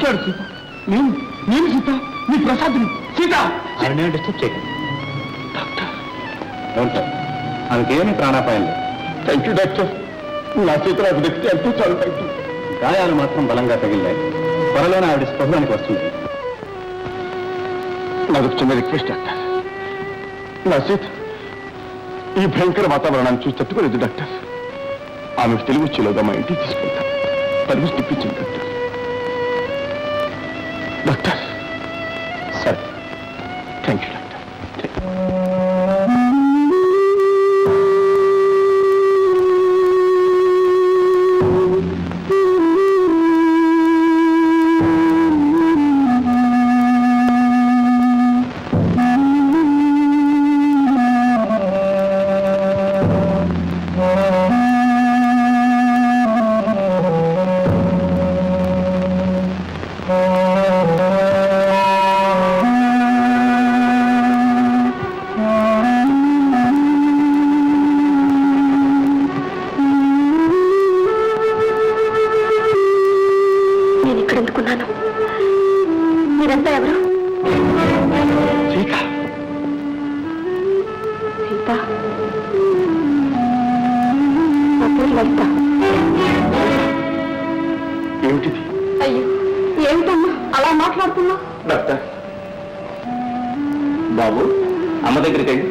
మాట్లాడు సీత. నేను సీత, నీ ప్రసాద్ని. సీత ఆయన డిస్టర్బ్ చేయకండి. డాక్టర్ ఆమెకేమీ ప్రాణాపాయం లేదు. Thank you doctor. నా సీత నాకు దక్కితే ఎంతో చాలు. Thank you. గాయాలు మాత్రం బలంగా తగిలాయి. త్వరలోనే ఆవిడ స్పృహానికి వస్తుంది. నాకు చిన్న రిక్వెస్ట్ డాక్టర్. నా సీత ఈ భయంకర వాతావరణాన్ని చూసి తట్టుకోలేదు డాక్టర్. ఆమెకు తెలుగు వచ్చేలోగా మా ఇంటికి తీసుకెళ్తాను. పర్మిషన్ ఇప్పించింది డాక్టర్. డాక్టర్ సరే, థ్యాంక్ యూ డాక్టర్. మీరంతా ఎవరు? సీత. సీత, నా పేరు లలిత. ఏమిటిది? అయ్యో, ఏమిటమ్మా అలా మాట్లాడుతున్నా? డాక్టర్ బాబు అమ్మ దగ్గరికి వెళ్ళి.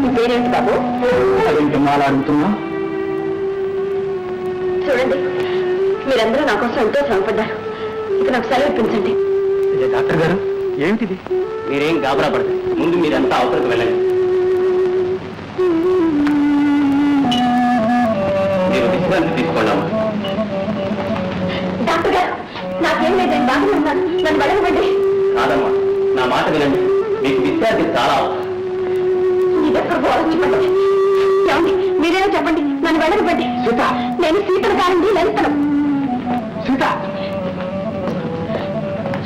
నీ పేరేంటి బాబు? అదేంటమ్మా అలా అడుగుతున్నా? చూడండి, మీరందరూ నా కోసం ఎంతో శ్రమపడ్డారు. ఇక నాకు సెలవు ఇప్పించండి. డాక్టర్ గారు ఏమిటిది? మీరేం గాబరా పడతారు. ముందు మీరంతా అవతలకు వెళ్ళండి. మీరు విశ్రాంతి తీసుకోండి. డాక్టర్ గారు, నాకేం లేదండి, బాగానే ఉన్నాను. నన్ను వెళ్ళనివ్వండి. కాదమ్మా, నా మాట వినండి. మీకు విశ్రాంతి చాలా అవసరం. ఇదెక్కడ ఆలోచించండి. ఏమండి, మీరేమో చెప్పండి, నన్ను వెళ్ళనివ్వండి. సీత. నేను సీతను కాదండి, లలితను. సీత.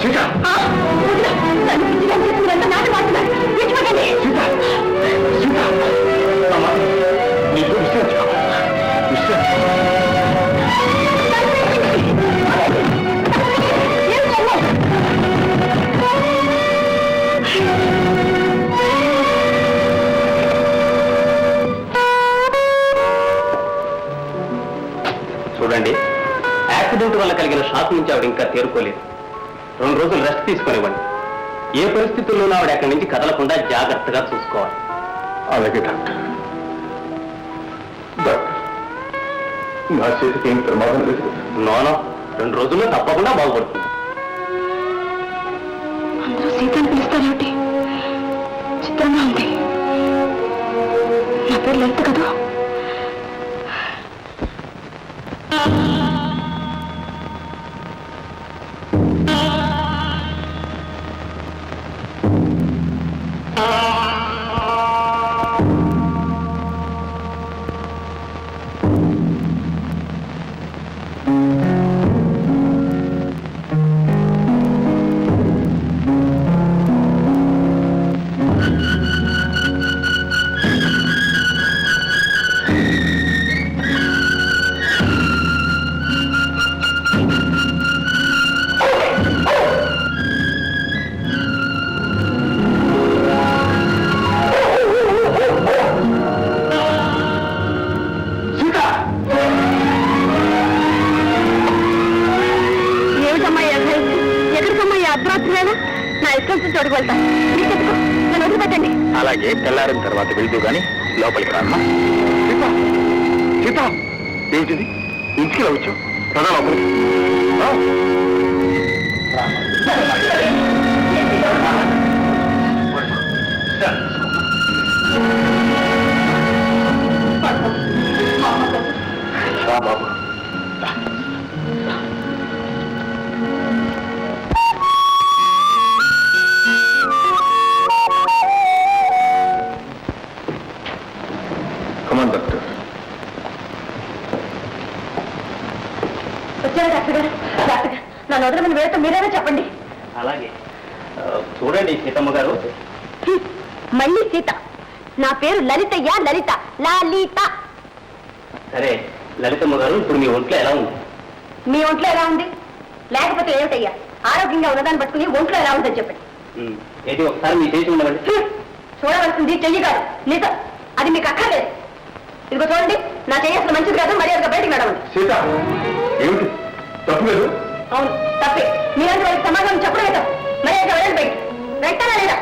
సీత. నన్ను పిచ్చిగా చేస్తున్నంత నాటి మాట్లాడారు. విడిచిపెట్టండి. సీత. సీత. అమ్మా, నీకు విశ్రాంతి కావాలి. విశ్రాంతి. చూడండి, యాక్సిడెంట్ వల్ల కలిగిన షాక్ నుంచి ఆవిడ ఇంకా తేరుకోలేదు. 2 రోజులు రెస్ట్ తీసుకునివ్వండి. ఏ పరిస్థితుల్లోనూ ఆవిడ అక్కడి నుంచి కదలకుండా జాగ్రత్తగా చూసుకోవాలి. అలాగే డాక్టర్. డాక్టర్, నా చేతికి ఏం ప్రమాదం లేదు. నోనో, 2 రోజుల్లో తప్పకుండా బాగుపడుతుంది. అందరూ సీతని పిలుస్తారేమిటి? చిత్రంగా ఉంది. నా పేరు లలిత కదా? చోటుకు వెళ్తాం. మీరు చెప్పుకో, నన్ను వదిలిపెట్టండి. అలాగే, తెల్లారిన తర్వాత వెళ్తూ గాని లోపలికి రామ్మా. సీత. సీత, ఏమిటిది? ఇంటికి రావచ్చు. ప్రజా లోపలికి. బాబు, నన్ను వదలమని వేస్తే మీరేనా చెప్పండి. అలాగే, చూడండి సీతమ్మ గారు. మళ్ళీ సీత? నా పేరు లలితయ్య, లలిత, లలిత. సరే లలితమ్మ గారు, ఇప్పుడు మీ ఒంట్లో ఎలా ఉంది? మీ ఒంట్లో ఎలా ఉంది? లేకపోతే ఏమిటయ్యా? ఆరోగ్యంగా ఉన్నదాన్ని పట్టుకుని ఒంట్లో ఎలా ఉందని చెప్పండి. ఏది ఒకసారి మీ చేసి ఉండవండి. చూడవలసింది చెయ్యి కాదు, నిజం. అది మీకు అక్కర్లేదు. ఇదిగో చూడండి, నా చెయ్యి అసలు మంచిది కాదు, మర్యాదగా బయటికి నడవండి. సీత ఏమిటి తప్పు లేదు? అవును, తప్పే. మీరంటే వాళ్ళకి సమాధానం చెప్పడం లేదు. మర్యాదగా వెళ్ళండి బయట. వెళ్తానా లేదా?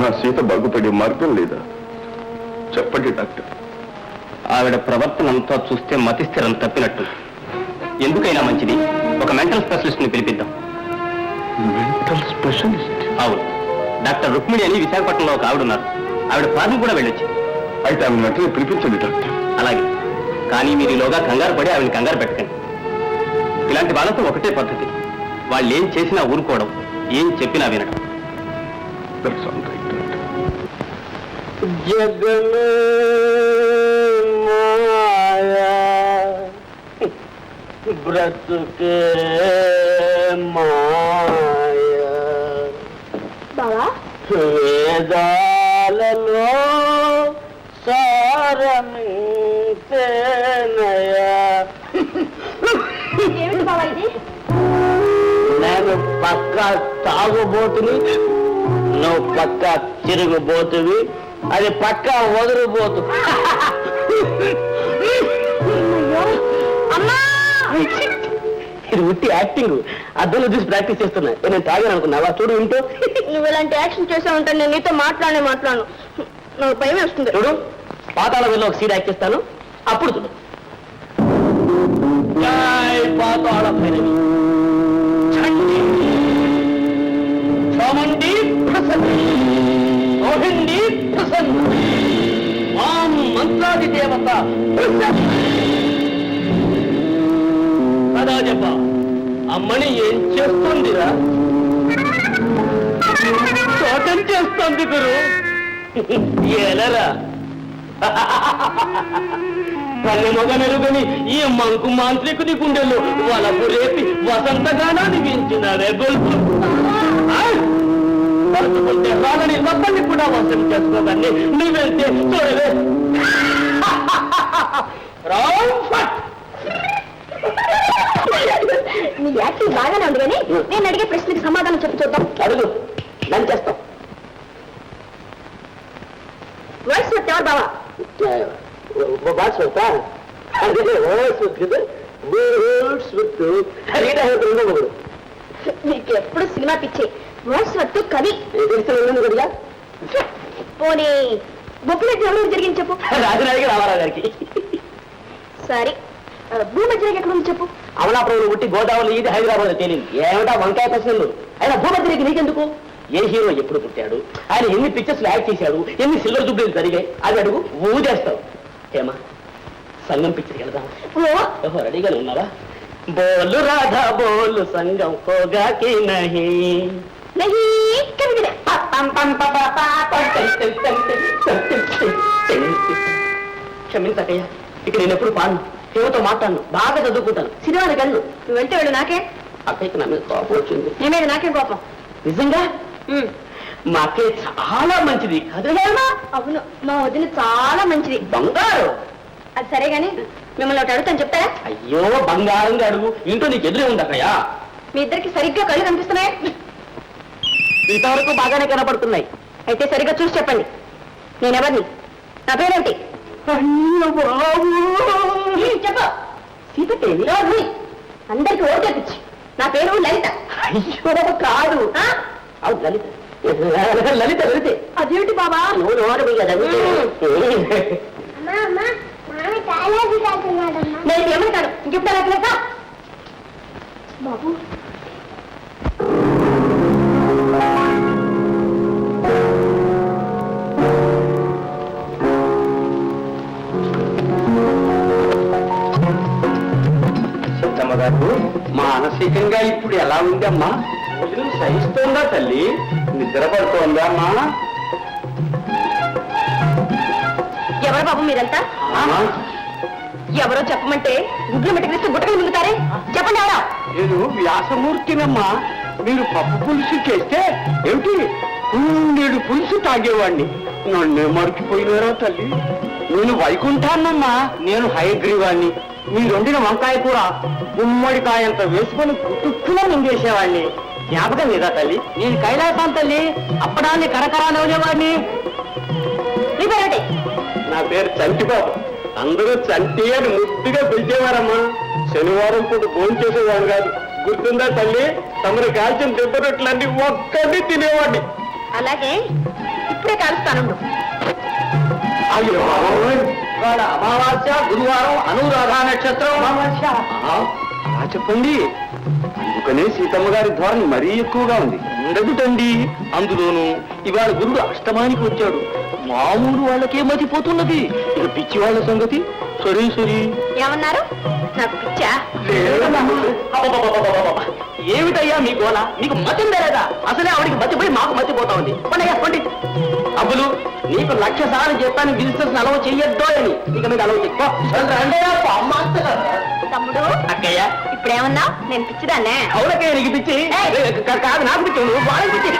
నా సీత బాగుపడే మార్గం లేదా? చెప్పండి డాక్టర్. ఆవిడ ప్రవర్తన అంతా చూస్తే మతిస్థిరం తప్పినట్టు. ఎందుకైనా మంచిది ఒక మెంటల్ స్పెషలిస్ట్ ని పిలిపిద్దాం. Mental specialist? అవును, డాక్టర్ రుక్మిణి అని విశాఖపట్నంలో ఒక ఆవిడ ఉన్నారు. ఆవిడ ఫాదర్ కూడా వెళ్ళొచ్చు. అయితే ఆమె వెంటనే పిలిపించండి డాక్టర్. అలాగే, కానీ మీరు ఈలోగా కంగారు పడి ఆవిడని కంగారు పెట్టకండి. ఇలాంటి వాళ్ళతో ఒకటే పద్ధతి, వాళ్ళు ఏం చేసినా ఊరుకోవడం, ఏం చెప్పినా వినడం. That's all right, doctor. జగమే మాయా బ్రతుకే మాయా బావా, వేదాలలో సారమితేనయా. ఏమిటి బావా ఇది? నేను పక్క తాగుబోతుని, నువ్వు పక్క తిరుగుబోతువి, అది పక్క వదిలిపోతు. అమ్మా! ఇది ఉట్టి యాక్టింగ్. అద్దంలో చూసి ప్రాక్టీస్ చేస్తున్నా. నేను తాగాను అనుకున్నావా? చూడు ఇంటూ. నువ్వు ఇలాంటి యాక్షన్ చేసా ఉంటే నేను నీతో మాట్లాడను. నాకు భయం వేస్తుంది. చూడు, పాతాళ వెళ్ళి ఒక సీడ్ యాక్ట్ చేస్తాను, అప్పుడు చూడు. జై పాతాళ భైరవి, చండి, చాముండి ప్రసన్న, రోహిణి ప్రసన్న, మాం మంత్రాది దేవత ప్రసన్న. కదా చెప్ప, అమ్మని ఏం చేస్తుందిరా? చోటం చేస్తుంది గురు. ఎలరా కన్ను మొగ మెరుగుని ఈ మంకు మాంత్రికుని గుండెల్లో వలపు రేపి వసంతగానాన్ని వించినారే గొల్పు. పరుచుకుంటే రాలని రబ్బల్ని కూడా వసం చేసుకోదాన్ని నువ్వెళ్తే చూడవే. నీ యాక్టింగ్ బాగానే ఉంది కానీ నేను అడిగే ప్రశ్నకి సమాధానం చెప్పి చూద్దాం. అడుగు, నన్ను చేస్తాం. వాయిస్ ఎవరు బావా? నీకు ఎప్పుడు సినిమా పిచ్చే. వాయిస్ వద్దు కవి. పోనీ బొప్పులెట్టి ఎవరు జరిగింది చెప్పు. రాజనాడికి రామారావు గారికి. సరే, భూమధ్యరేఖ ఎక్కడ ఉంది చెప్పు. అమలాపురం ఉట్టి గోదావరి ఇది హైదరాబాద్ తేలింది. ఏమిటా వంకాయ ప్రశ్నలు? ఆయన భూమధ్యరేఖ నీకెందుకు? ఏ హీరో ఎప్పుడు పుట్టాడు, ఆయన ఎన్ని పిక్చర్స్ యాక్ట్ చేశాడు, ఎన్ని సిల్వర్ జూబ్లీలు జరిగాయి, అది అడుగు. ఊదేస్తావు. ఏమా సంగం పిక్చర్కి వెళ్దాం. ఓహో, రెడీగానే ఉన్నావా? బోలు రాధా బోలు సంగం హోగాకి నహి క్షమించకయ్యా, ఇక నేను ఎప్పుడు పాడను, హేమతో మాట్లాడను, బాగా చదువుకుంటాను, సినిమాలకు వెళ్ళు. నువ్వు వెళ్తే వెళ్ళు, నాకే. అక్కడికి నా మీద కోపం వచ్చింది. నీ మీద నాకే కోపం. నిజంగా మా అక్కయ్య చాలా మంచిది కదా? అవును, మా వదిన చాలా మంచిది. బంగారు. అది సరే గాని మిమ్మల్ని ఒకటి అడుగుతాను, చెప్తారా? అయ్యో, బంగారంగా అడుగు. ఇంట్లో నీకు ఎదురే ఉంది అక్కయ్యా. మీ ఇద్దరికి సరిగ్గా కళ్ళు కనిపిస్తున్నాయి. ఇంతవరకు బాగానే కనపడుతున్నాయి. అయితే సరిగ్గా చూసి చెప్పండి, నేనెవరిని? నా పేరేంటి? చెప్పు. సీతకేమి? అందరికి ఓటేపించి. నా పేరు లలిత. అయ్యో కాదు. అవును, లలిత. లలిత లలితే. అదేమిటి బాబా? నువ్వు నోరు కదా. నేను ఏమంటాను ఇంకెప్పుడు అలాగలేదా బాబు? గారు, మానసికంగా ఇప్పుడు ఎలా ఉందమ్మా? సహిస్తోందా తల్లి? నిద్రపడుతోందా అమ్మా? ఎవరు బాబు మీరంతా? ఎవరో చెప్పమంటే గుడ్లు మెట్టుకేస్తే గుట్టకలు మింగుతారే. చెప్పండి ఎవరా? నేను వ్యాసమూర్తినమ్మా. మీరు పప్పు పులుసు చేస్తే ఏమిటి 2 పులుసు తాగేవాడిని. నన్నే మర్చిపోయినారా తల్లి? నేను వైకుంఠాన్నమ్మా. నేను హయగ్రీవాణ్ణి. మీరు వండిన వంకాయ కూర గుమ్మడికాయంత వేసుకొని పుట్టుక్కున మింగేసేవాడిని. జ్ఞాపకం లేదా తల్లి? నేను కైలాసం తల్లి. అప్పడాన్ని కరకరా నవ్వేవాడిని. నీ పేరేంటి? నా పేరు చంటిబాబు. అందరూ చంటి అని ముద్దుగా పిలిచేవారమ్మా. శనివారం పూట భోజనం చేసేవాడు కాదు. గుర్తుందా తల్లి? తమరు కాల్చిన దెబ్బ రొట్టెలన్నీ ఒక్కడిని తినేవాడిని. అలాగే ఇప్పుడే కలుస్తాను. అయ్యో ఇవాళ అమావాస్య, గురువారం, అనురాధ నక్షత్రం. అలా చెప్పండి. అందుకనే సీతమ్మ గారి ధోరణి మరీ ఎక్కువగా ఉంది. ఉండదుటండి. అందులోనూ ఇవాళ గురుడు అష్టమానికి వచ్చాడు. మామూలు వాళ్ళకే మతిపోతున్నది, ఇక పిచ్చి వాళ్ళ సంగతి సరే సరే. ఏమన్నారు? నాకు పిచ్చా? అబ్బబ్బబ్బబ్బబ్బబ్బ! ఏమిటయ్యా మీ గోల? మీకు మతిందే లేదా? అసలే ఆవిడికి మతిపోయి మాకు మతిపోతా ఉంది. పండి అబ్బులు, నీకు 1,00,000 సార్లు చెప్పాను విజిటర్స్ అలవ చెయ్యొద్దో అని. ఇక మీద అలవ తమ్ముడు, అక్కయ్య, ఇప్పుడేమన్నా? నేను పిచ్చిదాన్నే? అవునక్కయ్య, నీకు పిచ్చి కాదు, నాకు పిచ్చి, నువ్వు వాళ్ళకి పిచ్చి.